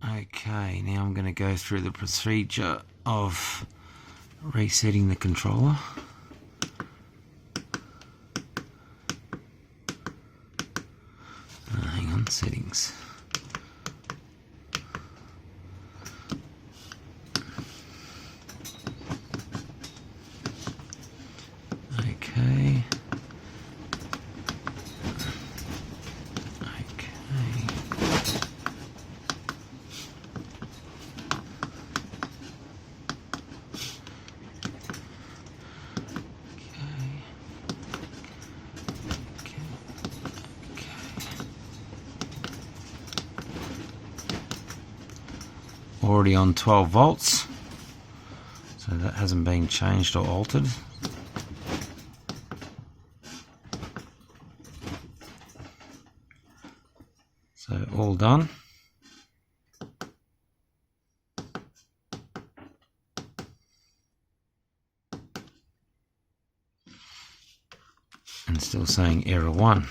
Okay, now I'm going to go through the procedure of resetting the controller. Hang on, settings. Okay. Already on 12 volts, so that hasn't been changed or altered. So all done. And still saying error 1.